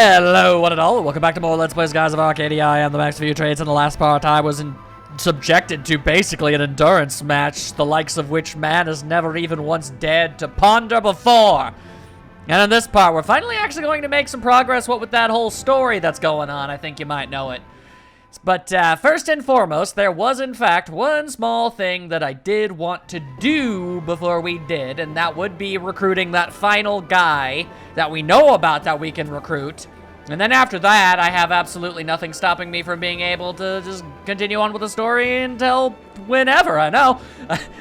Hello, one and all. Welcome back to more Let's Plays, guys, of Arcadia. I am the Max View Trades. In the last part, I was subjected to basically an endurance match, the likes of which man has never even once dared to ponder before. And in this part, we're finally actually going to make some progress, what with that whole story that's going on. I think you might know it. But first and foremost, there was in fact one small thing that I did want to do before we did, and that would be recruiting that final guy that we know about that we can recruit. And then after that, I have absolutely nothing stopping me from being able to just continue on with the story until whenever. I know.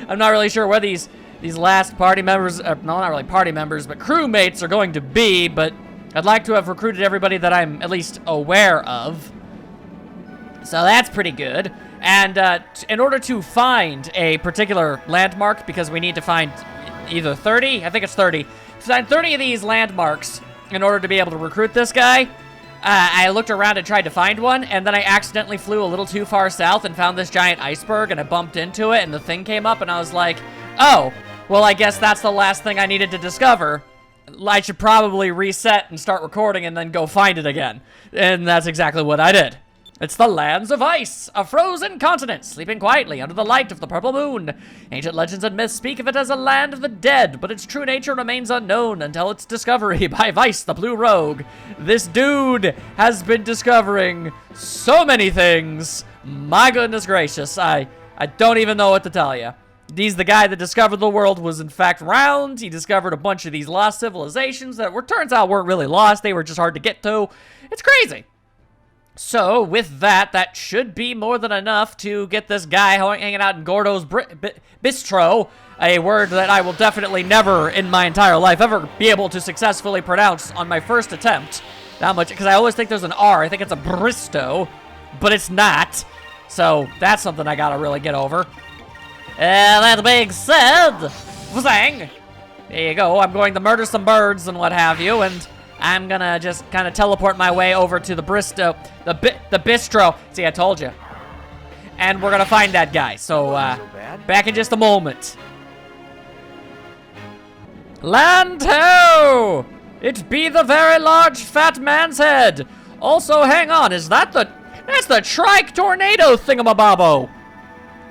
I'm not really sure where these last party members, no, not really party members, but crewmates are going to be, but I'd like to have recruited everybody that I'm at least aware of. So that's pretty good. And in order to find a particular landmark, because we need to find either 30, I think it's 30, find 30 of these landmarks in order to be able to recruit this guy. I looked around and tried to find one, and then I accidentally flew a little too far south and found this giant iceberg, and I bumped into it, and the thing came up, and I was like, oh, well, I guess that's the last thing I needed to discover. I should probably reset and start recording and then go find it again. And that's exactly what I did. It's the lands of ice, a frozen continent, sleeping quietly under the light of the purple moon. Ancient legends and myths speak of it as a land of the dead, but its true nature remains unknown until its discovery by Vice, the Blue Rogue. This dude has been discovering so many things. My goodness gracious, I don't even know what to tell you. He's the guy that discovered the world was in fact round. He discovered a bunch of these lost civilizations that turns out weren't really lost. They were just hard to get to. It's crazy. So, with that, that should be more than enough to get this guy hanging out in Gordo's Bistro, a word that I will definitely never in my entire life ever be able to successfully pronounce on my first attempt. That much, because I always think there's an R. I think it's a Bristow, but it's not. So, that's something I gotta really get over. That being said, Zang, there you go. I'm going to murder some birds and what have you, and I'm gonna just kind of teleport my way over to the Bristow, the Bistro. See, I told you. And we're gonna find that guy. So, back in just a moment. Land ho! It be the very large fat man's head. Also, hang on, that's the trike tornado thingamabobbo.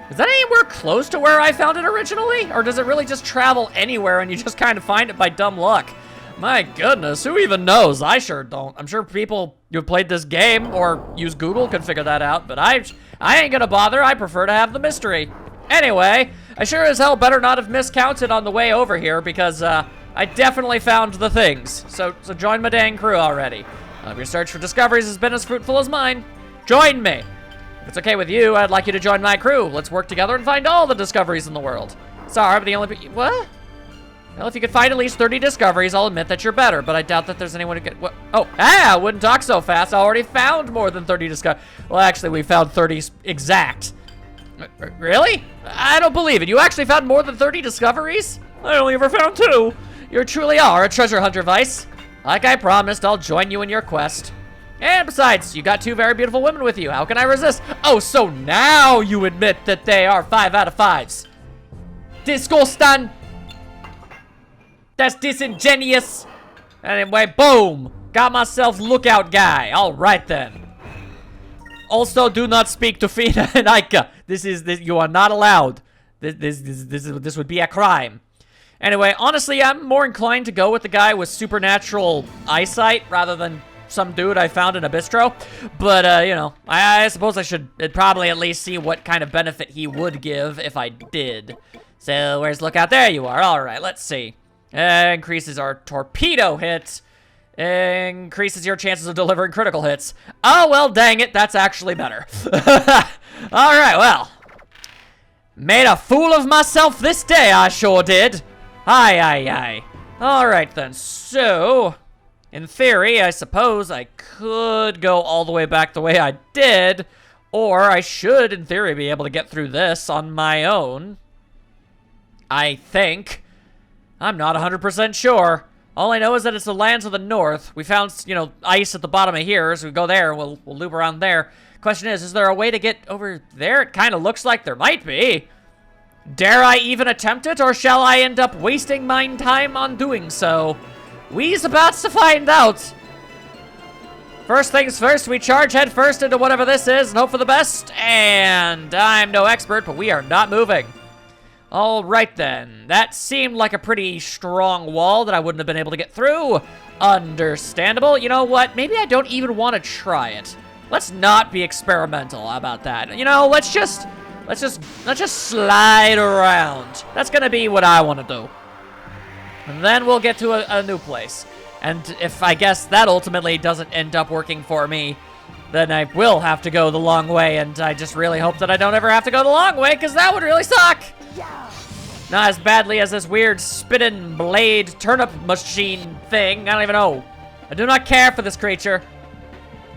Is that anywhere close to where I found it originally? Or does it really just travel anywhere and you just kind of find it by dumb luck? My goodness, who even knows? I sure don't. I'm sure people who have played this game or use Google could figure that out, but I ain't gonna bother. I prefer to have the mystery. Anyway, I sure as hell better not have miscounted on the way over here because I definitely found the things. So join my dang crew already. Your search for discoveries has been as fruitful as mine. Join me. If it's okay with you, I'd like you to join my crew. Let's work together and find all the discoveries in the world. Sorry, but the only what? Well, if you could find at least 30 discoveries, I'll admit that you're better, but I doubt that there's anyone who could... What? Oh, I wouldn't talk so fast. I already found more than 30 discoveries. Well, actually, we found 30 exact. Really? I don't believe it. You actually found more than 30 discoveries? I only ever found 2. You truly are a treasure hunter, Vice. Like I promised, I'll join you in your quest. And besides, you got 2 very beautiful women with you. How can I resist? Oh, so now you admit that they are 5 out of 5s. Disgusting. That's disingenuous. Anyway, boom. Got myself lookout guy. All right, then. Also, do not speak to Fina and Aika. You are not allowed. This would be a crime. Anyway, honestly, I'm more inclined to go with the guy with supernatural eyesight rather than some dude I found in a bistro. But, you know, I suppose I should probably at least see what kind of benefit he would give if I did. So, where's lookout? There you are. All right, let's see. Increases our torpedo hits. Increases your chances of delivering critical hits. Oh, well, dang it. That's actually better. All right, well. Made a fool of myself this day, I sure did. Aye. All right, then. So, in theory, I suppose I could go all the way back the way I did. Or I should, in theory, be able to get through this on my own. I think. I'm not 100% sure. All I know is that it's the lands of the north. We found, you know, ice at the bottom of here, so we go there, we'll loop around there. Question is there a way to get over there? It kind of looks like there might be. Dare I even attempt it, or shall I end up wasting my time on doing so? We's about to find out. First things first, we charge head first into whatever this is and hope for the best. And I'm no expert, but we are not moving. All right, then. That seemed like a pretty strong wall that I wouldn't have been able to get through. Understandable. You know what? Maybe I don't even want to try it. Let's not be experimental about that. You know, let's just slide around. That's gonna be what I want to do. And then we'll get to a new place. And if I guess that ultimately doesn't end up working for me, then I will have to go the long way, and I just really hope that I don't ever have to go the long way, because that would really suck. Not as badly as this weird spinning blade turnip machine thing. I don't even know. I do not care for this creature.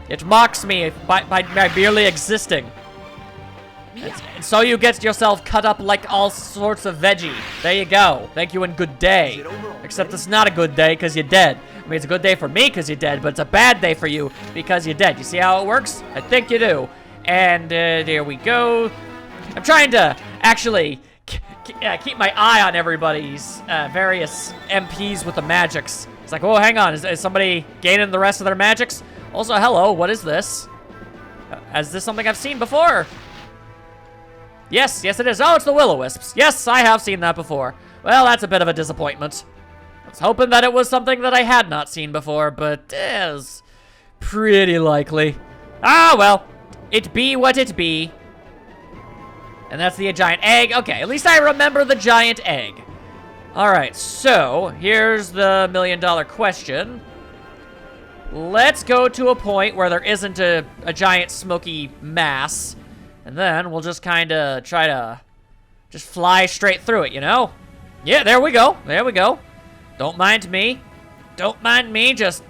It mocks me by merely existing. And so you get yourself cut up like all sorts of veggie. There you go. Thank you and good day. Except it's not a good day because you're dead. I mean, it's a good day for me because you're dead, but it's a bad day for you because you're dead. You see how it works? I think you do. And there we go. I'm trying to actually keep my eye on everybody's various MPs with the magics. It's like, oh, hang on. Is somebody gaining the rest of their magics? Also, hello. What is this? Is this something I've seen before? Yes, yes it is. Oh, it's the Will-O-Wisps. Yes, I have seen that before. Well, that's a bit of a disappointment. I was hoping that it was something that I had not seen before, but it is pretty likely. Ah, well, it be what it be. And that's the giant egg. Okay, at least I remember the giant egg. All right, so here's the million-dollar question. Let's go to a point where there isn't a giant smoky mass. And then we'll just kind of try to just fly straight through it, you know? Yeah, there we go. There we go. Don't mind me. Don't mind me just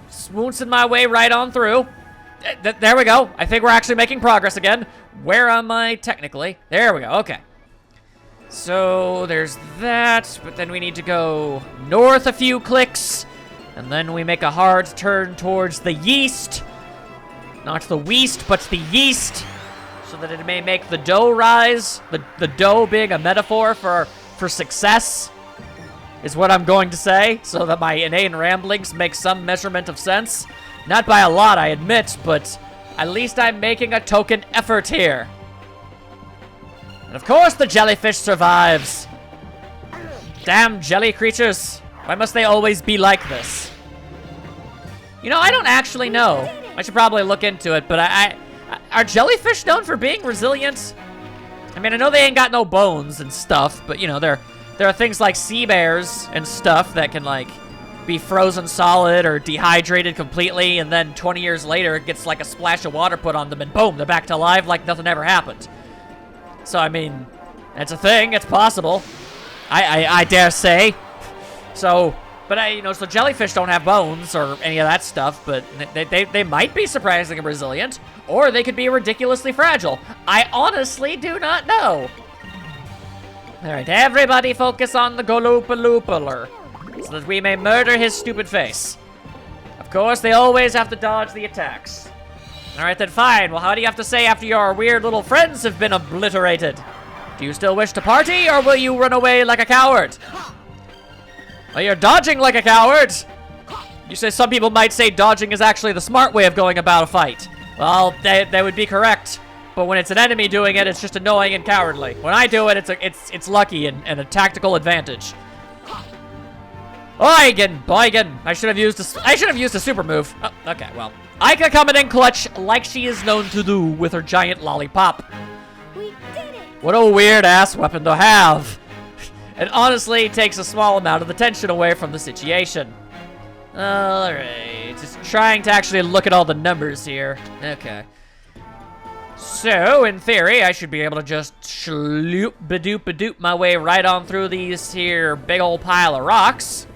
swooncing my way right on through. There we go. I think we're actually making progress again. Where am I technically? There we go. Okay. So there's that, but then we need to go north a few clicks. And then we make a hard turn towards the yeast. Not the west, but the yeast. So that it may make the dough rise. The dough being a metaphor for success is what I'm going to say, so that my inane ramblings make some measurement of sense. Not by a lot, I admit, but at least I'm making a token effort here. And of course the jellyfish survives. Damn jelly creatures. Why must they always be like this? You know, I don't actually know. I should probably look into it, but are jellyfish known for being resilient? I mean, I know they ain't got no bones and stuff, but, you know, there are things like sea bears and stuff that can, like, be frozen solid or dehydrated completely, and then 20 years later, it gets, like, a splash of water put on them, and boom, they're back to life like nothing ever happened. So, I mean, it's a thing. It's possible. I dare say. So... But, you know, so jellyfish don't have bones or any of that stuff, but they might be surprisingly resilient, or they could be ridiculously fragile. I honestly do not know. All right, everybody focus on the Goloopa-Loopaler, so that we may murder his stupid face. Of course, they always have to dodge the attacks. All right, then fine. Well, how do you have to say after your weird little friends have been obliterated? Do you still wish to party, or will you run away like a coward? Well, you're dodging like a coward. You say some people might say dodging is actually the smart way of going about a fight. Well, they would be correct. But when it's an enemy doing it, it's just annoying and cowardly. When I do it, it's lucky and a tactical advantage. Boigan. I should have used a super move. Oh, okay, well, Aika coming in clutch like she is known to do with her giant lollipop. We did it. What a weird ass weapon to have. It honestly takes a small amount of the tension away from the situation. Alright, just trying to actually look at all the numbers here. Okay. So, in theory, I should be able to just shloop-ba-doop-ba-doop my way right on through these here big old pile of rocks.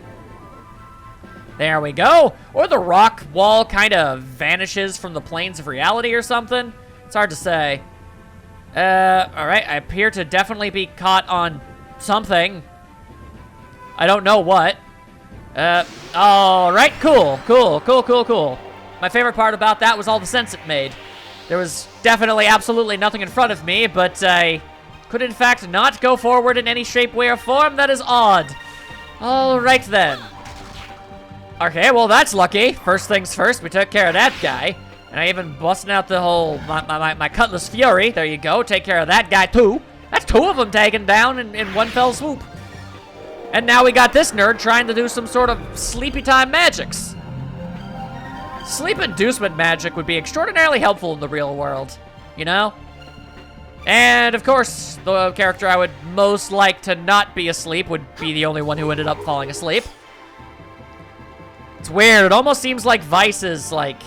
There we go. Or the rock wall kind of vanishes from the planes of reality or something. It's hard to say. Alright, I appear to definitely be caught on something. I don't know what. Alright, cool. My favorite part about that was all the sense it made. There was definitely absolutely nothing in front of me, but I could in fact not go forward in any shape, way, or form. That is odd. Alright then. Okay, well, that's lucky. First things first, we took care of that guy. And I even busted out the whole, my Cutlass Fury. There you go, take care of that guy, too. That's 2 of them taken down in one fell swoop. And now we got this nerd trying to do some sort of sleepy time magics. Sleep inducement magic would be extraordinarily helpful in the real world, you know? And, of course, the character I would most like to not be asleep would be the only one who ended up falling asleep. It's weird. It almost seems like Vice is, like,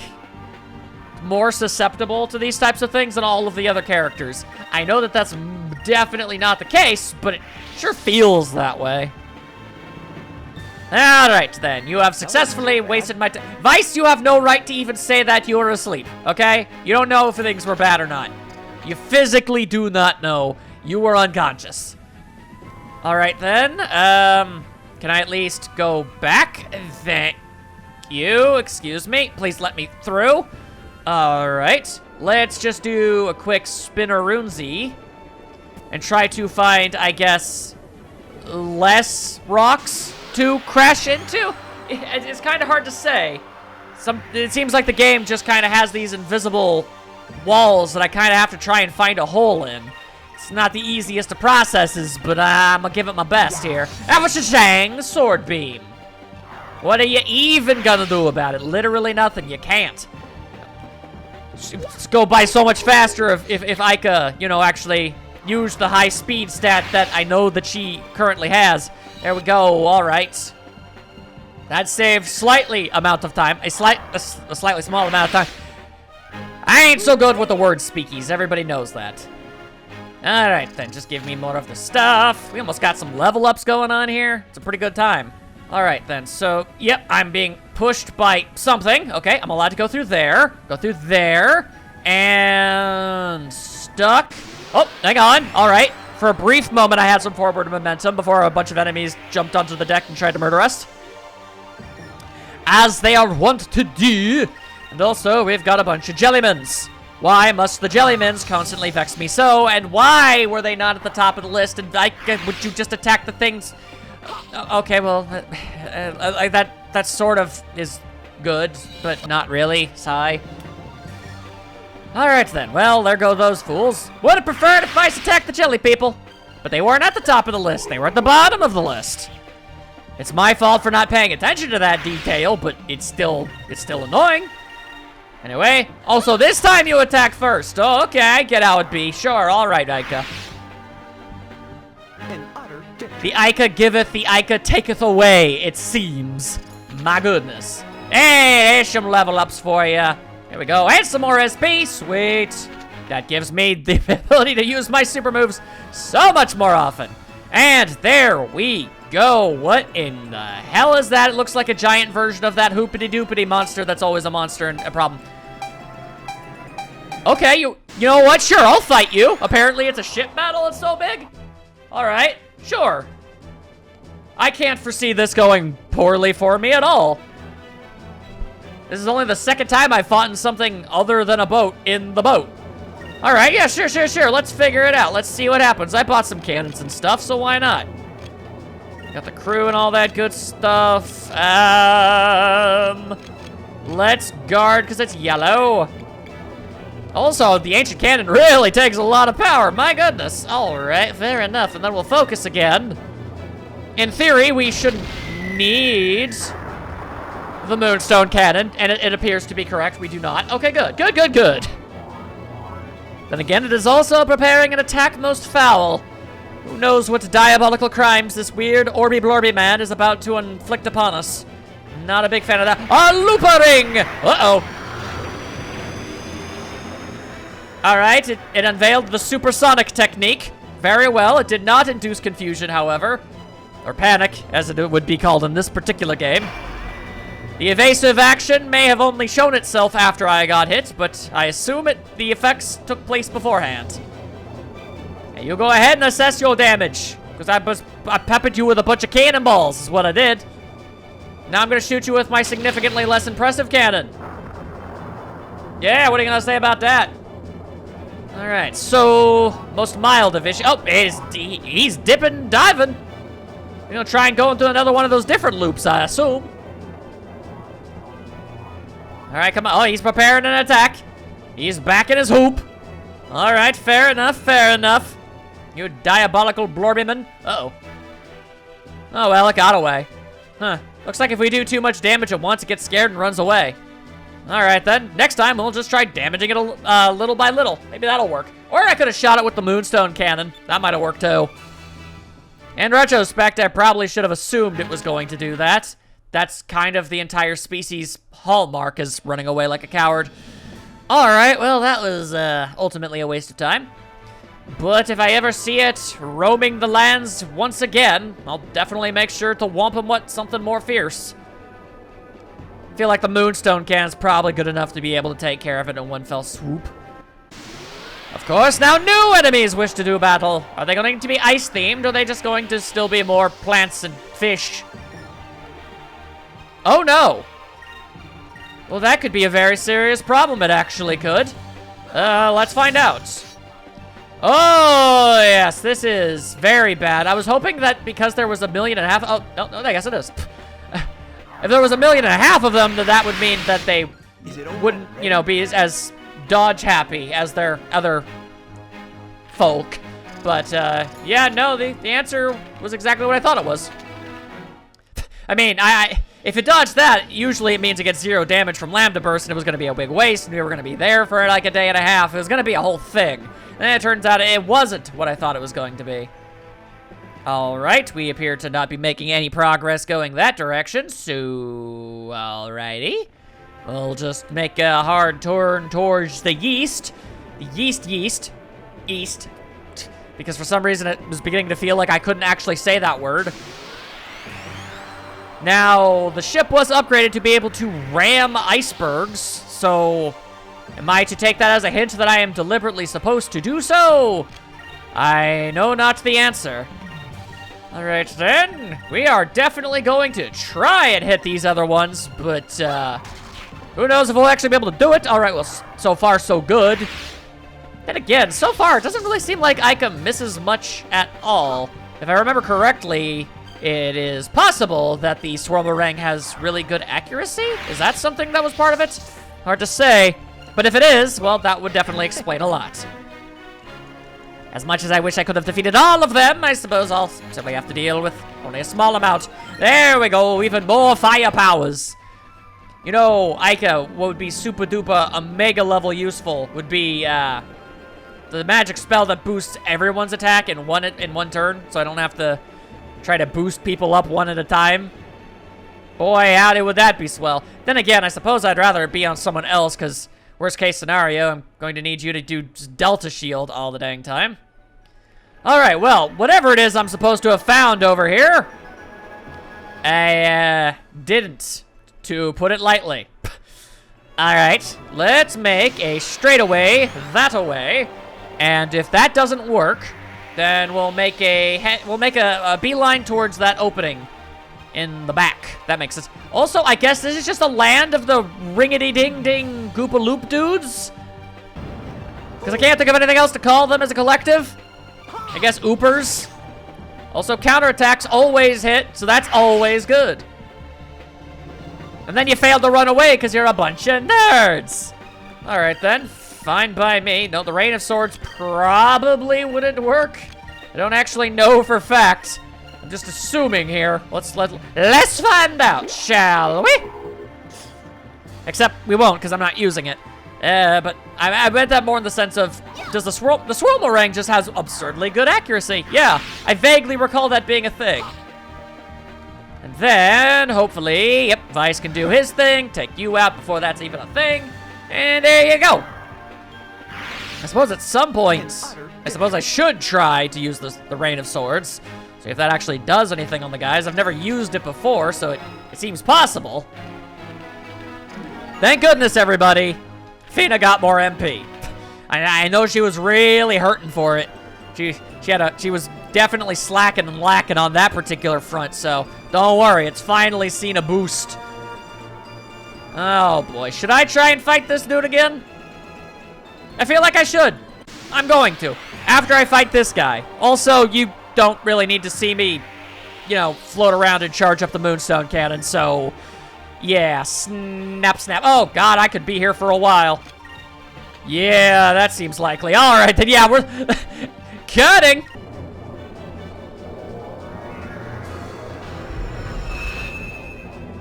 more susceptible to these types of things than all of the other characters. I know that that's definitely not the case, but it sure feels that way. Alright, then. You have successfully wasted my time. Vice, you have no right to even say that you were asleep, okay? You don't know if things were bad or not. You physically do not know. You were unconscious. Alright, then. Can I at least go back? Thank you. Excuse me. Please let me through. Alright. Let's just do a quick spinneroonie and try to find, I guess, less rocks to crash into? It's kind of hard to say. It seems like the game just kind of has these invisible walls that I kind of have to try and find a hole in. It's not the easiest of processes, but I'm gonna give it my best here. Avashashang, sword beam. What are you even gonna do about it? Literally nothing. You can't. It's go by so much faster if Ica, you know, actually use the high speed stat that I know that she currently has. There we go. All right. That saved slightly amount of time. A slightly small amount of time. I ain't so good with the word speakies. Everybody knows that. All right, then. Just give me more of the stuff. We almost got some level ups going on here. It's a pretty good time. All right, then. So, yep, I'm being pushed by something. Okay, I'm allowed to go through there. Go through there. And stuck. Oh, hang on. All right. For a brief moment, I had some forward momentum before a bunch of enemies jumped onto the deck and tried to murder us. As they are wont to do. And also, we've got a bunch of jellymans. Why must the jellymans constantly vex me so? And why were they not at the top of the list? And would you just attack the things? Okay, well, that sort of is good, but not really. Sigh. Alright then, well, there go those fools. Would have preferred if Vice attacked the jelly people. But they weren't at the top of the list. They were at the bottom of the list. It's my fault for not paying attention to that detail, but it's still annoying. Anyway, also this time you attack first. Oh, okay, I get how it be. Sure, alright, Ica. The Ica giveth, the Ica taketh away, it seems. My goodness. Hey, there's some level ups for you. Here we go, and some more SP, sweet. That gives me the ability to use my super moves so much more often. And there we go. What in the hell is that? It looks like a giant version of that hoopity-doopity monster that's always a monster and a problem. Okay, you know what? Sure, I'll fight you. Apparently it's a ship battle, it's so big. All right, sure. I can't foresee this going poorly for me at all. This is only the second time I've fought in something other than a boat in the boat. All right, yeah, sure. Let's figure it out. Let's see what happens. I bought some cannons and stuff, so why not? Got the crew and all that good stuff. Let's guard, because it's yellow. Also, the ancient cannon really takes a lot of power. My goodness. All right, fair enough. And then we'll focus again. In theory, we shouldn't need the Moonstone Cannon, and it appears to be correct. We do not. Okay, good. Then again, it is also preparing an attack most foul. Who knows what diabolical crimes this weird Orby-Blorby man is about to inflict upon us. Not a big fan of that. A loopering! Uh-oh. Alright, it unveiled the supersonic technique. Very well. It did not induce confusion, however. Or panic, as it would be called in this particular game. The evasive action may have only shown itself after I got hit, but I assume the effects took place beforehand. And you go ahead and assess your damage, because I peppered you with a bunch of cannonballs, is what I did. Now I'm going to shoot you with my significantly less impressive cannon. Yeah, what are you going to say about that? Alright, so, most mild of issues. Oh, he's dipping, diving. You're going to try and go into another one of those different loops, I assume. All right, come on. Oh, he's preparing an attack. He's back in his hoop. All right, fair enough, fair enough. You diabolical blorbyman. Uh-oh. Oh, well, it got away. Huh. Looks like if we do too much damage at once, it gets scared and runs away. All right, then. Next time, we'll just try damaging it little by little. Maybe that'll work. Or I could have shot it with the Moonstone Cannon. That might have worked, too. In retrospect, I probably should have assumed it was going to do that. That's kind of the entire species' hallmark, is running away like a coward. All right, well, that was ultimately a waste of time. But if I ever see it roaming the lands once again, I'll definitely make sure to whomp him with something more fierce. I feel like the Moonstone Cannon's probably good enough to be able to take care of it in one fell swoop. Of course, now new enemies wish to do battle. Are they going to be ice-themed, or are they just going to still be more plants and fish? Oh, no. Well, that could be a very serious problem. It actually could. Let's find out. Oh, yes, this is very bad. I was hoping that because there was 1.5 million... Oh, no, I guess it is. If there was 1.5 million of them, that would mean that they wouldn't, you know, be as dodge happy as their other folk. But, yeah, no, the answer was exactly what I thought it was. I mean, if it dodged that, usually it means it gets 0 damage from Lambda Burst, and it was going to be a big waste, and we were going to be there for like a day and a half. It was going to be a whole thing. And it turns out it wasn't what I thought it was going to be. All right, we appear to not be making any progress going that direction, so alrighty. We'll just make a hard turn towards the yeast. East. Because for some reason it was beginning to feel like I couldn't actually say that word. Now, the ship was upgraded to be able to ram icebergs, so am I to take that as a hint that I am deliberately supposed to do so? I know not the answer. All right, then. We are definitely going to try and hit these other ones, but who knows if we'll actually be able to do it. All right, well, so far, so good. Then again, so far, it doesn't really seem like Ica misses much at all. If I remember correctly, it is possible that the Swirlmerang has really good accuracy. Is that something that was part of it? Hard to say. But if it is, well, that would definitely explain a lot. As much as I wish I could have defeated all of them, I suppose I'll simply have to deal with only a small amount. There we go, even more fire powers. You know, Ica, what would be super duper omega level useful would be the magic spell that boosts everyone's attack in one turn, so I don't have to try to boost people up one at a time. Boy, howdy would that be swell. Then again, I suppose I'd rather it be on someone else, because worst case scenario, I'm going to need you to do just Delta Shield all the dang time. Alright, well, whatever it is I'm supposed to have found over here, I didn't, to put it lightly. Alright, let's make a straightaway that-away, and if that doesn't work, then we'll make a beeline towards that opening in the back. That makes sense. Also, I guess this is just the land of the ringity-ding-ding Goopaloop dudes? Because I can't think of anything else to call them as a collective. I guess Oopers. Also, counterattacks always hit, so that's always good. And then you failed to run away because you're a bunch of nerds. All right, then. Fine by me. No, the Rain of Swords probably wouldn't work. I don't actually know for fact. I'm just assuming here. Let's find out, shall we? Except we won't, because I'm not using it. But I meant that more in the sense of, does the Swirlmerang just has absurdly good accuracy? Yeah, I vaguely recall that being a thing. And then, hopefully, yep, Vice can do his thing, take you out before that's even a thing, and there you go. I suppose at some point, I should try to use the Rain of Swords. See if that actually does anything on the guys. I've never used it before, so it seems possible. Thank goodness, everybody. Fina got more MP. I know she was really hurting for it. She was definitely slacking and lacking on that particular front, so don't worry, it's finally seen a boost. Oh boy, should I try and fight this dude again? I feel like I should. I'm going to, after I fight this guy. Also, you don't really need to see me, you know, float around and charge up the Moonstone Cannon, so Yeah, snap, snap. Oh, God, I could be here for a while. Yeah, that seems likely. All right, then, yeah, we're cutting.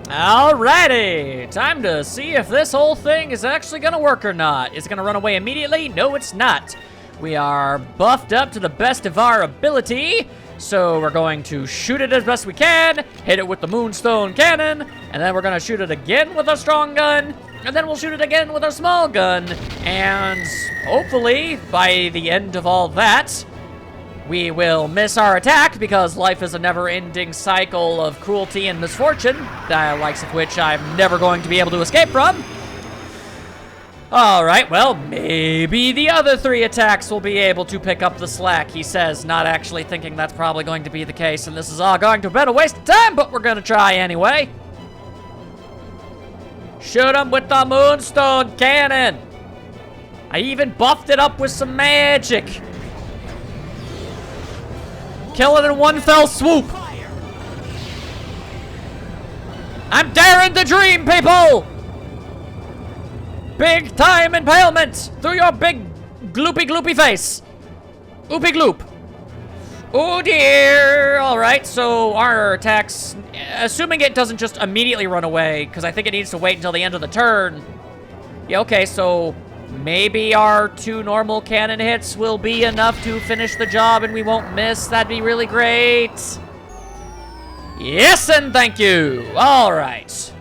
Alrighty, time to see if this whole thing is actually gonna work or not. Is it gonna run away immediately? No, it's not. We are buffed up to the best of our ability, so we're going to shoot it as best we can, hit it with the Moonstone Cannon, and then we're gonna shoot it again with a strong gun, and then we'll shoot it again with a small gun, and hopefully, by the end of all that, we will miss our attack, because life is a never-ending cycle of cruelty and misfortune, the likes of which I'm never going to be able to escape from. Alright, well, maybe the other 3 attacks will be able to pick up the slack, he says, not actually thinking that's probably going to be the case, and this is all going to be a waste of time, but we're gonna try anyway. Shoot him with the Moonstone Cannon! I even buffed it up with some magic! Kill it in one fell swoop. I'm daring the dream, people! Big time impalement through your big gloopy face. Oopy gloop. Oh dear. All right, so our attacks, assuming it doesn't just immediately run away, because I think it needs to wait until the end of the turn. Yeah, okay, so maybe our 2 normal cannon hits will be enough to finish the job and we won't miss. That'd be really great. Yes, and thank you. All right.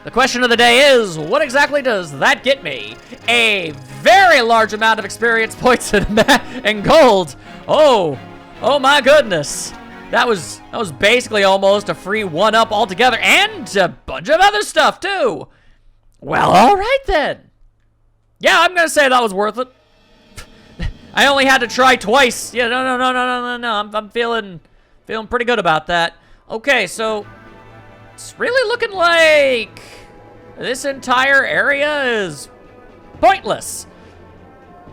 The question of the day is, what exactly does that get me? A very large amount of experience points and gold. Oh my goodness. That was basically almost a free 1-up altogether, and a bunch of other stuff too. Well, all right then. Yeah, I'm gonna say that was worth it. I only had to try twice. Yeah, no. I'm feeling pretty good about that. Okay, so it's really looking like this entire area is pointless.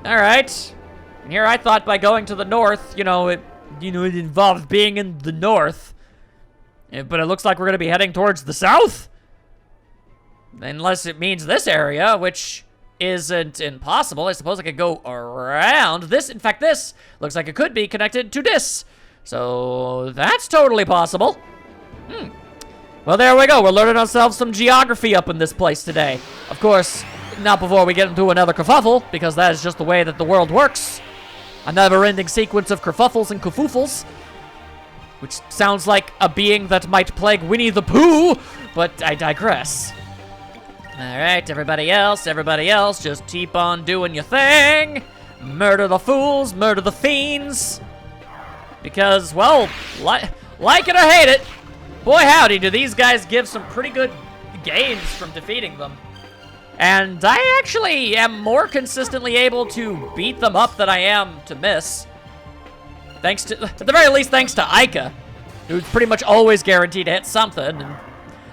All right. And here I thought by going to the north, it involved being in the north. But it looks like we're gonna be heading towards the south. Unless it means this area, which isn't impossible. I suppose I could go around this. In fact, this looks like it could be connected to this. So that's totally possible. Well, there we go. We're learning ourselves some geography up in this place today. Of course, not before we get into another kerfuffle, because that is just the way that the world works. A never-ending sequence of kerfuffles and kerfoofles, which sounds like a being that might plague Winnie the Pooh, but I digress. All right, everybody else, just keep on doing your thing. Murder the fools, murder the fiends. Because, well, like it or hate it, boy howdy, do these guys give some pretty good gains from defeating them. And I actually am more consistently able to beat them up than I am to miss. Thanks to, at the very least, thanks to Ica, who's pretty much always guaranteed to hit something. And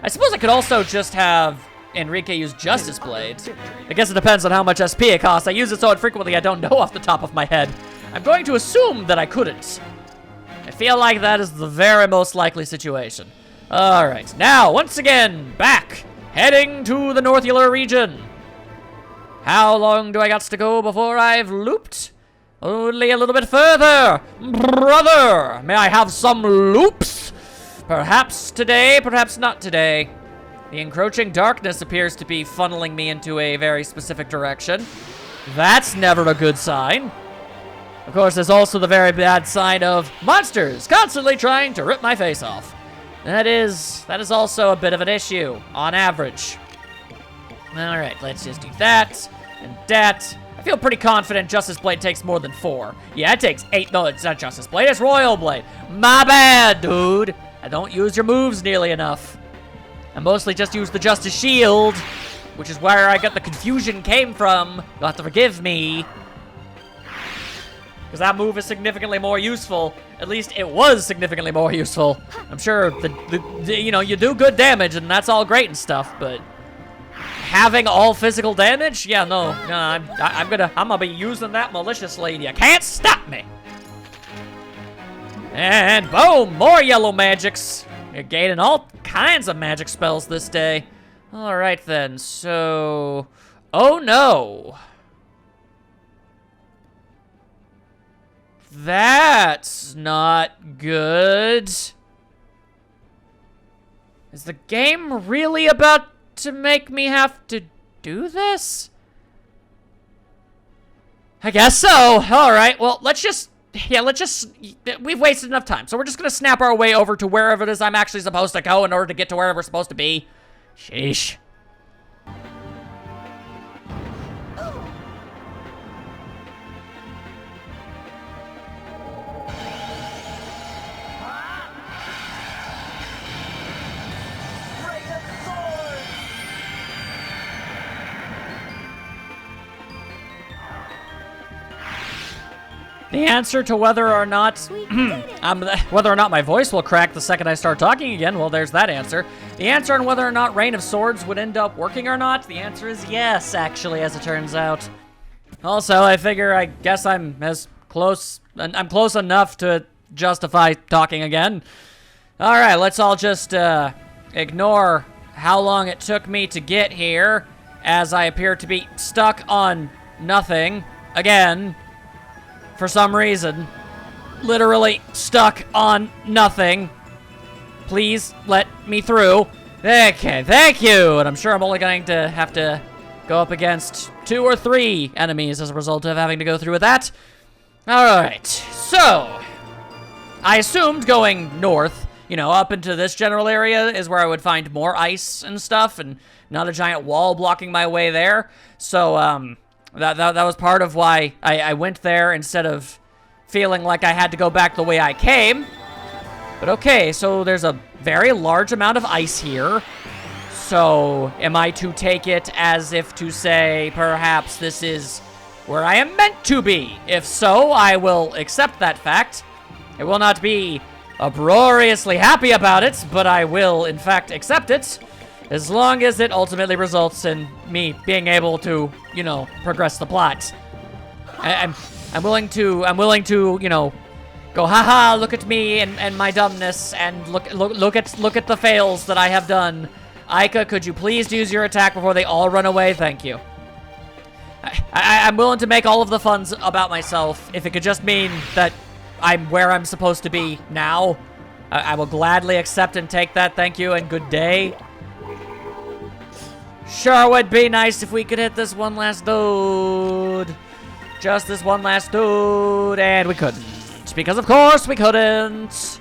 I suppose I could also just have Enrique use Justice Blades. I guess it depends on how much SP it costs. I use it so infrequently I don't know off the top of my head. I'm going to assume that I couldn't. I feel like that is the very most likely situation. Alright, now, once again, back. Heading to the Northular region. How long do I got to go before I've looped? Only a little bit further. Brother, may I have some loops? Perhaps today, perhaps not today. The encroaching darkness appears to be funneling me into a very specific direction. That's never a good sign. Of course, there's also the very bad sign of monsters constantly trying to rip my face off. That is also a bit of an issue, on average. Alright, let's just do that, and that. I feel pretty confident Justice Blade takes more than 4. Yeah, it takes 8. No, it's not Justice Blade, it's Royal Blade. My bad, dude. I don't use your moves nearly enough. I mostly just use the Justice Shield, which is where I got the confusion came from. You'll have to forgive me. Because that move is significantly more useful. At least it was significantly more useful. I'm sure you do good damage and that's all great and stuff, but having all physical damage? Yeah, no, I'm gonna be using that maliciously. You can't stop me. And boom, more yellow magics. You're gaining all kinds of magic spells this day. All right, then. So... Oh, no. That's not good. Is the game really about to make me have to do this? I guess so. All right, well, let's just, we've wasted enough time. So we're just gonna snap our way over to wherever it is I'm actually supposed to go in order to get to wherever we're supposed to be. Sheesh. The answer to whether or not whether or not my voice will crack the second I start talking again, well, there's that answer. The answer on whether or not Rain of Swords would end up working or not, the answer is yes, actually, as it turns out. Also, I figure I guess I'm close enough to justify talking again. All right, let's all just ignore how long it took me to get here, as I appear to be stuck on nothing again. For some reason. Literally stuck on nothing. Please let me through. Okay, thank you. And I'm sure I'm only going to have to go up against 2 or 3 enemies as a result of having to go through with that. Alright, so I assumed going north, you know, up into this general area is where I would find more ice and stuff, and not a giant wall blocking my way there. So, that was part of why I went there instead of feeling like I had to go back the way I came. But okay, so there's a very large amount of ice here. So am I to take it as if to say perhaps this is where I am meant to be? If so, I will accept that fact. I will not be uproariously happy about it, but I will in fact accept it. As long as it ultimately results in me being able to, you know, progress the plot. I'm willing to, you know, go, haha, look at me and my dumbness, and look at the fails that I have done. Aika, could you please use your attack before they all run away? Thank you. I'm willing to make all of the funs about myself if it could just mean that I'm where I'm supposed to be now. I will gladly accept and take that. Thank you and good day. Sure would be nice if we could hit this one last dude. Just this one last dude. And we couldn't. Because of course we couldn't.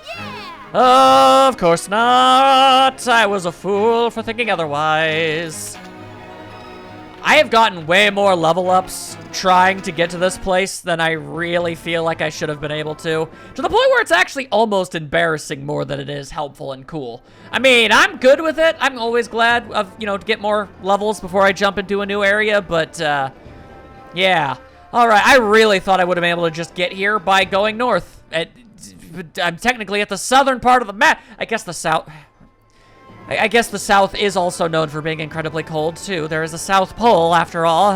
Yeah. Of course not. I was a fool for thinking otherwise. I have gotten way more level ups trying to get to this place than I really feel like I should have been able to the point where it's actually almost embarrassing more than it is helpful and cool. I mean, I'm good with it. I'm always glad of, you know, to get more levels before I jump into a new area, but, yeah. Alright, I really thought I would have been able to just get here by going north. I'm technically at the southern part of the map. I guess the south... I guess the South is also known for being incredibly cold, too. There is a South Pole, after all.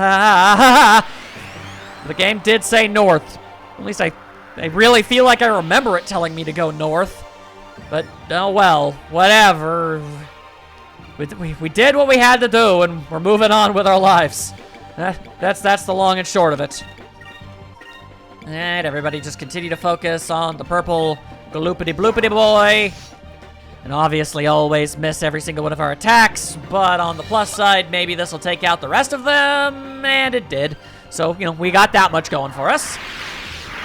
The game did say north. At least I really feel like I remember it telling me to go north. But, oh well, whatever. We did what we had to do, and we're moving on with our lives. That's the long and short of it. And everybody just continue to focus on the purple gloopity-bloopity boy. And obviously always miss every single one of our attacks, but on the plus side, maybe this will take out the rest of them, and it did. So, you know, we got that much going for us.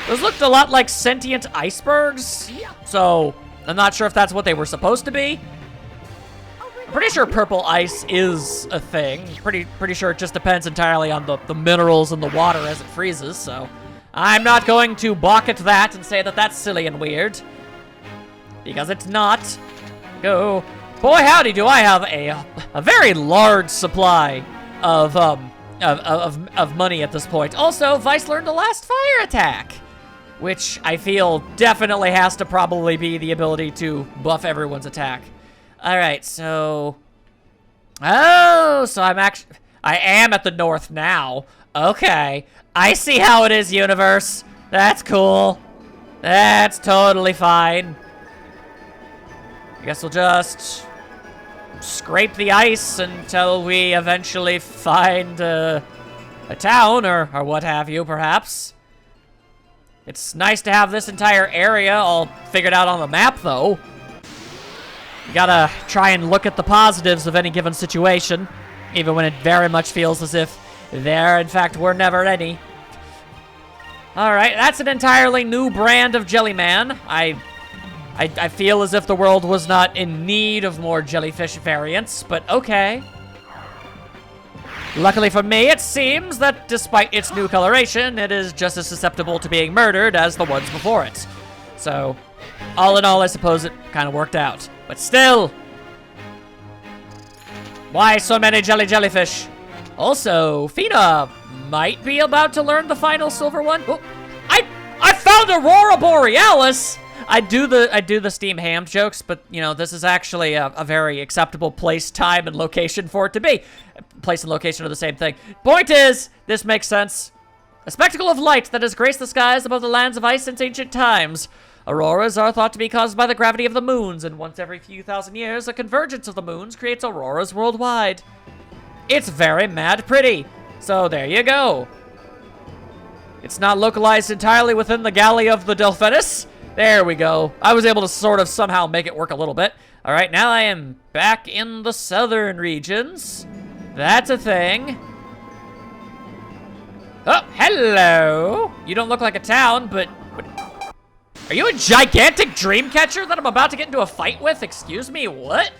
Those looked a lot like sentient icebergs, so I'm not sure if that's what they were supposed to be. I'm pretty sure purple ice is a thing. Pretty sure it just depends entirely on the minerals in the water as it freezes, so I'm not going to balk at that and say that that's silly and weird, because it's not. Go. Boy, howdy, do I have a very large supply of money at this point. Also, Vice learned a last fire attack, which I feel definitely has to probably be the ability to buff everyone's attack. All right, so... Oh, so I am at the north now. Okay, I see how it is, universe. That's cool. That's totally fine. I guess we'll just scrape the ice until we eventually find a town or what have you, perhaps. It's nice to have this entire area all figured out on the map, though. You gotta try and look at the positives of any given situation, even when it very much feels as if there, in fact, were never any. Alright, that's an entirely new brand of Jellyman. I feel as if the world was not in need of more jellyfish variants, but okay. Luckily for me, it seems that despite its new coloration, it is just as susceptible to being murdered as the ones before it. So, all in all, I suppose it kind of worked out. But still, why so many jellyfish? Also, Fina might be about to learn the final silver one. Oh, I found Aurora Borealis! I do the steam ham jokes, but you know, this is actually a very acceptable place, time, and location for it to be. Place and location are the same thing. Point is, this makes sense. A spectacle of light that has graced the skies above the lands of ice since ancient times. Auroras are thought to be caused by the gravity of the moons, and once every few thousand years, a convergence of the moons creates auroras worldwide. It's very mad pretty. So there you go. It's not localized entirely within the galley of the Delphinus. There we go. I was able to sort of somehow make it work a little bit. All right, now I am back in the southern regions. That's a thing. Oh, hello. You don't look like a town, but are you a gigantic dream catcher that I'm about to get into a fight with? Excuse me, what?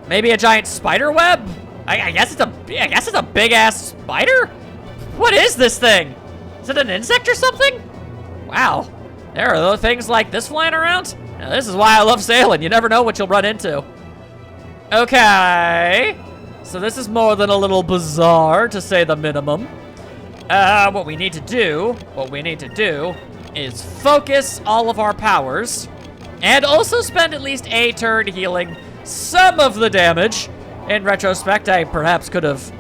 Maybe a giant spider web? I guess it's a big ass spider? What is this thing? Is it an insect or something? Wow, there are those things like this flying around? Now, this is why I love sailing. You never know what you'll run into. Okay, so this is more than a little bizarre, to say the minimum. What we need to do is focus all of our powers and also spend at least a turn healing some of the damage. In retrospect, I perhaps could have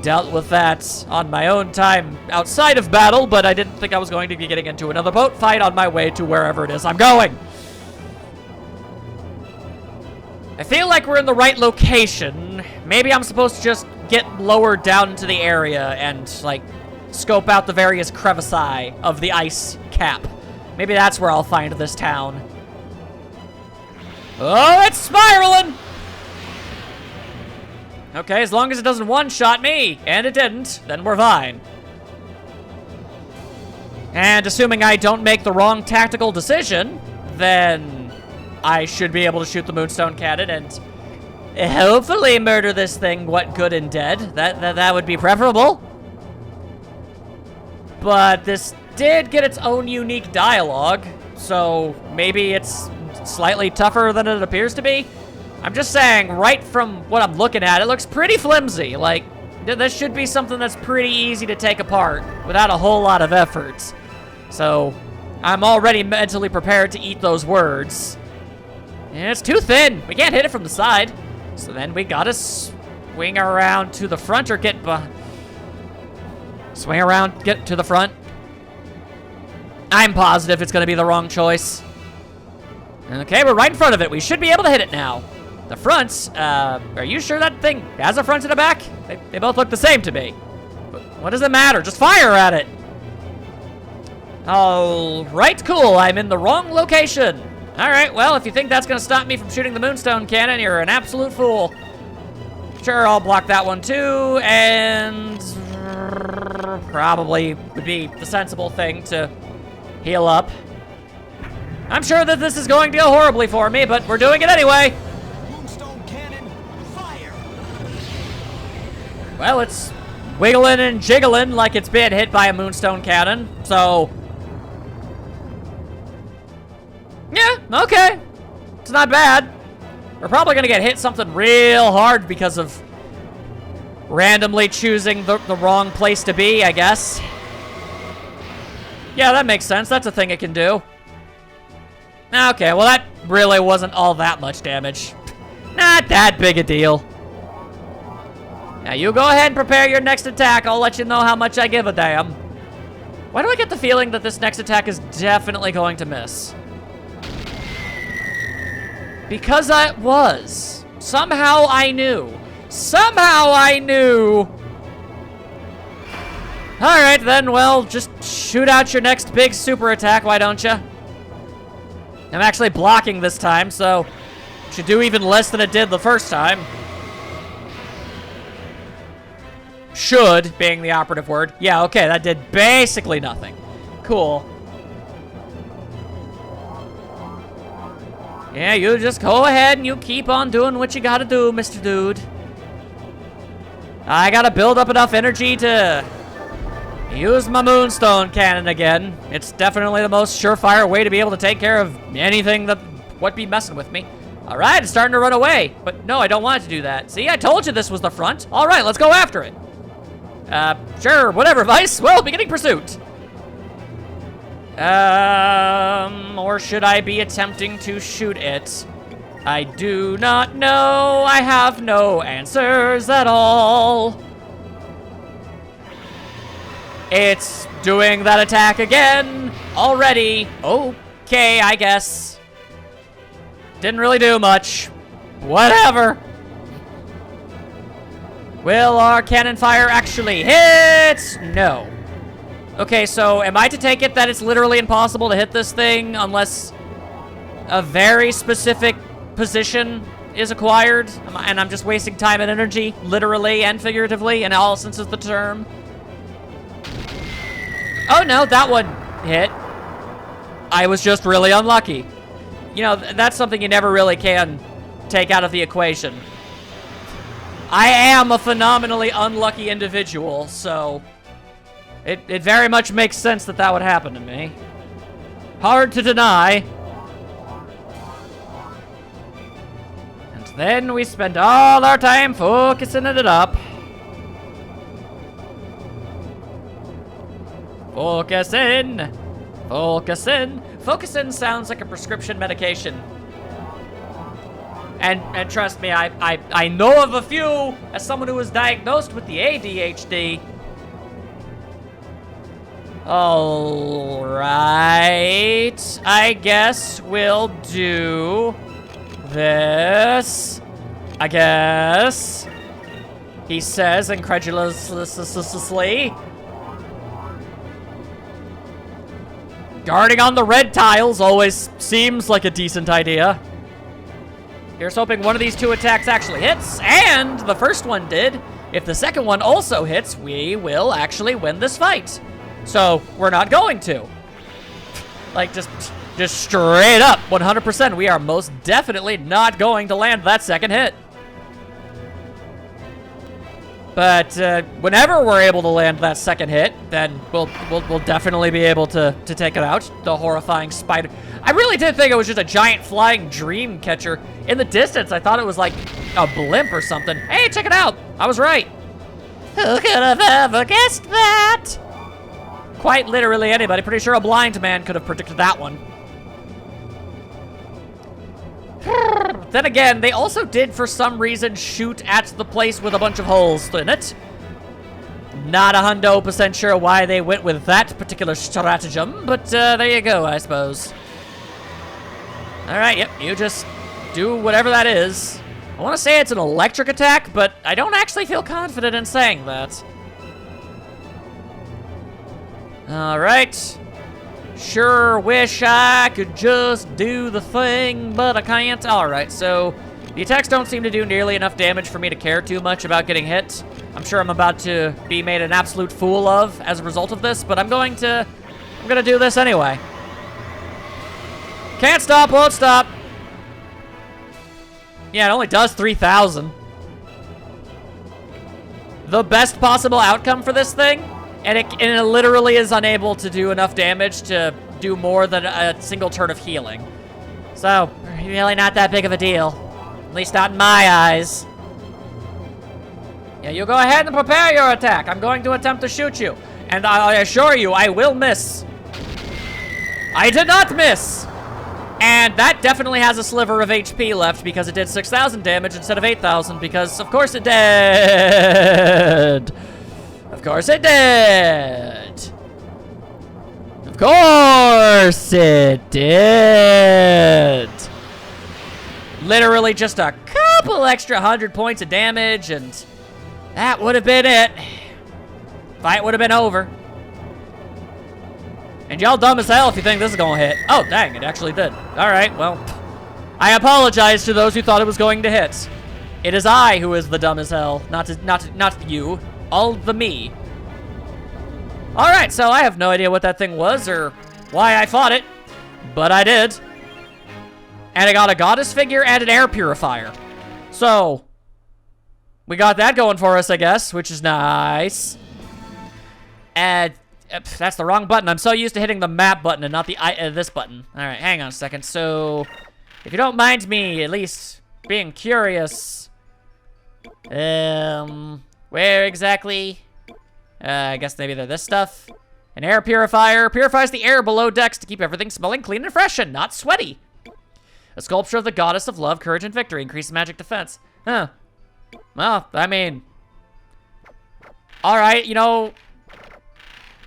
dealt with that on my own time outside of battle, but I didn't think I was going to be getting into another boat fight on my way to wherever it is I'm going. I feel like we're in the right location. Maybe I'm supposed to just get lower down into the area and, like, scope out the various crevices of the ice cap. Maybe that's where I'll find this town. Oh, it's spiraling! Okay, as long as it doesn't one-shot me, and it didn't, then we're fine. And assuming I don't make the wrong tactical decision, then I should be able to shoot the Moonstone Cannon and hopefully murder this thing, what good and dead. That would be preferable. But this did get its own unique dialogue, so maybe it's slightly tougher than it appears to be. I'm just saying, right from what I'm looking at, it looks pretty flimsy. Like, this should be something that's pretty easy to take apart without a whole lot of effort. So, I'm already mentally prepared to eat those words. And it's too thin. We can't hit it from the side. So then we gotta swing around to the front or get swing around, get to the front. I'm positive it's gonna be the wrong choice. Okay, we're right in front of it. We should be able to hit it now. The fronts, are you sure that thing has a front and a back? They both look the same to me. But what does it matter? Just fire at it. All right, cool. I'm in the wrong location. All right, well, if you think that's gonna stop me from shooting the Moonstone Cannon, you're an absolute fool. Sure, I'll block that one too, and probably would be the sensible thing to heal up. I'm sure that this is going to go horribly for me, but we're doing it anyway. Moonstone Cannon, fire! Well, it's wiggling and jiggling like it's been hit by a Moonstone Cannon, so yeah, okay. It's not bad. We're probably gonna get hit something real hard because of randomly choosing the wrong place to be, I guess. Yeah, that makes sense. That's a thing it can do. Okay, well that really wasn't all that much damage. Not that big a deal. Now you go ahead and prepare your next attack. I'll let you know how much I give a damn. Why do I get the feeling that this next attack is definitely going to miss? Because I was. Somehow I knew. Somehow I knew. Alright then, well, just shoot out your next big super attack, why don't you? I'm actually blocking this time, so it should do even less than it did the first time. Should being the operative word. Yeah, okay, that did basically nothing. Cool. Yeah, you just go ahead and you keep on doing what you gotta do, Mr. Dude. I gotta build up enough energy to use my Moonstone Cannon again. It's definitely the most surefire way to be able to take care of anything that would be messing with me. All right, it's starting to run away. But no, I don't want it to do that. See, I told you this was the front. All right, let's go after it. Sure, whatever, Vice. Well, beginning pursuit. Or should I be attempting to shoot it? I do not know. I have no answers at all. It's doing that attack again already. Okay, I guess. Didn't really do much. Whatever. Will our cannon fire actually hit? No. Okay, so am I to take it that it's literally impossible to hit this thing unless a very specific position is acquired? And I'm just wasting time and energy, literally and figuratively, in all senses of the term? Oh no, that one hit. I was just really unlucky. You know, that's something you never really can take out of the equation. I am a phenomenally unlucky individual, so it very much makes sense that that would happen to me. Hard to deny. And then we spend all our time focusing it up. Focusing. Focusing. Focusing sounds like a prescription medication. And trust me, I know of a few as someone who was diagnosed with the ADHD. All right, I guess we'll do this. I guess, he says incredulously. Guarding on the red tiles always seems like a decent idea. Here's hoping one of these two attacks actually hits, and the first one did. If the second one also hits, we will actually win this fight. So, we're not going to. Like, just straight up, 100%, we are most definitely not going to land that second hit. But whenever we're able to land that second hit, then we'll definitely be able to take it out. The horrifying spider. I really did think it was just a giant flying dream catcher. In the distance, I thought it was like a blimp or something. Hey, check it out. I was right. Who could have ever guessed that? Quite literally anybody. Pretty sure a blind man could have predicted that one. Then again, they also did, for some reason, shoot at the place with a bunch of holes in it. Not 100% sure why they went with that particular stratagem, but there you go, I suppose. Alright, yep, you just do whatever that is. I want to say it's an electric attack, but I don't actually feel confident in saying that. Alright. Sure wish I could just do the thing, but I can't. Alright, so the attacks don't seem to do nearly enough damage for me to care too much about getting hit. I'm sure I'm about to be made an absolute fool of as a result of this, but I'm gonna do this anyway. Can't stop, won't stop. Yeah, it only does 3,000. The best possible outcome for this thing, and it literally is unable to do enough damage to do more than a single turn of healing. So, really not that big of a deal. At least not in my eyes. Yeah, you go ahead and prepare your attack. I'm going to attempt to shoot you. And I assure you, I will miss. I did not miss. And that definitely has a sliver of HP left because it did 6,000 damage instead of 8,000 because, of course, it did. Of course it did. course it did. Literally just a couple extra 100 points of damage, and that would have been it. Fight would have been over. And y'all dumb as hell if you think this is gonna hit. Oh, dang, it actually did. All right, well, I apologize to those who thought it was going to hit. It is I who is the dumb as hell, not you, all the me. All right, so I have no idea what that thing was or why I fought it, but I did. And I got a goddess figure and an air purifier. So, we got that going for us, I guess, which is nice. And that's the wrong button. I'm so used to hitting the map button and not the this button. All right, hang on a second. So, if you don't mind me at least being curious, where exactly? I guess maybe they're this stuff. An air purifier purifies the air below decks to keep everything smelling clean and fresh and not sweaty. A sculpture of the goddess of love, courage, and victory. Increases magic defense. Huh. Well, I mean, all right, you know,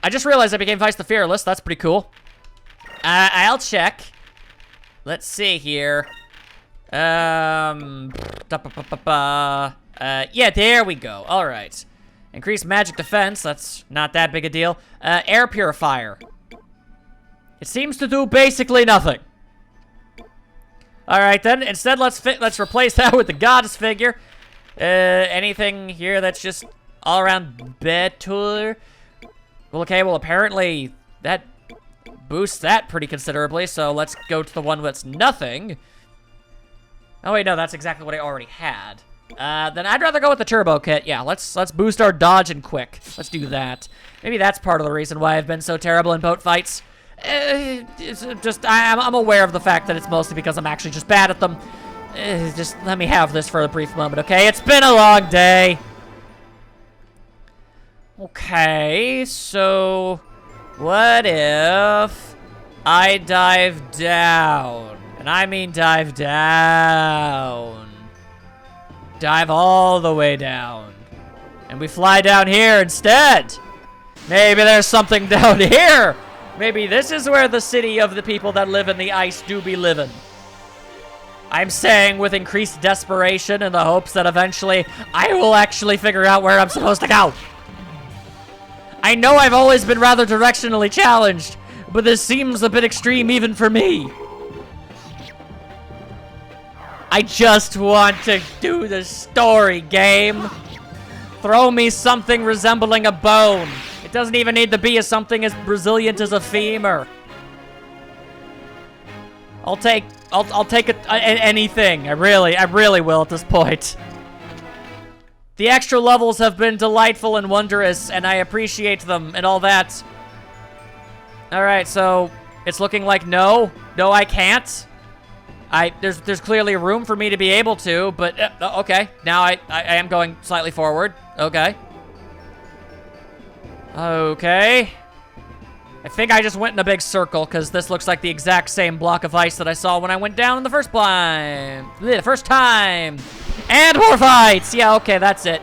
I just realized I became Vice the Fearless. That's pretty cool. I'll check. Let's see here. Yeah, there we go. All right. Increased magic defense. That's not that big a deal. Air purifier. It seems to do basically nothing. All right, then. Instead, let's replace that with the goddess figure. Anything here that's just all around better? Well, okay, well, apparently that boosts that pretty considerably, so let's go to the one that's nothing. Oh, wait, no, that's exactly what I already had. Then I'd rather go with the turbo kit. Yeah, let's boost our dodge and quick. Let's do that. Maybe that's part of the reason why I've been so terrible in boat fights. It's just, I'm aware of the fact that it's mostly because I'm actually just bad at them. Just let me have this for a brief moment, okay? It's been a long day. Okay, so what if I dive down? And I mean dive down. Dive all the way down. And we fly down here instead. Maybe there's something down here. Maybe this is where the city of the people that live in the ice do be living. I'm saying with increased desperation in the hopes that eventually I will actually figure out where I'm supposed to go. I know I've always been rather directionally challenged, but this seems a bit extreme even for me. I just want to do the story, game. Throw me something resembling a bone. It doesn't even need to be something as resilient as a femur. I'll take anything. I really will at this point. The extra levels have been delightful and wondrous, and I appreciate them and all that. All right, so it's looking like no, I can't. There's clearly room for me to be able to, but okay. Now I am going slightly forward. Okay. Okay. I think I just went in a big circle because this looks like the exact same block of ice that I saw when I went down in the first time. And more fights. Yeah, okay, that's it.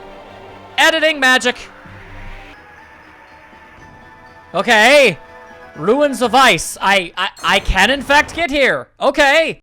Editing magic. Okay. Ruins of ice. I can in fact get here. Okay.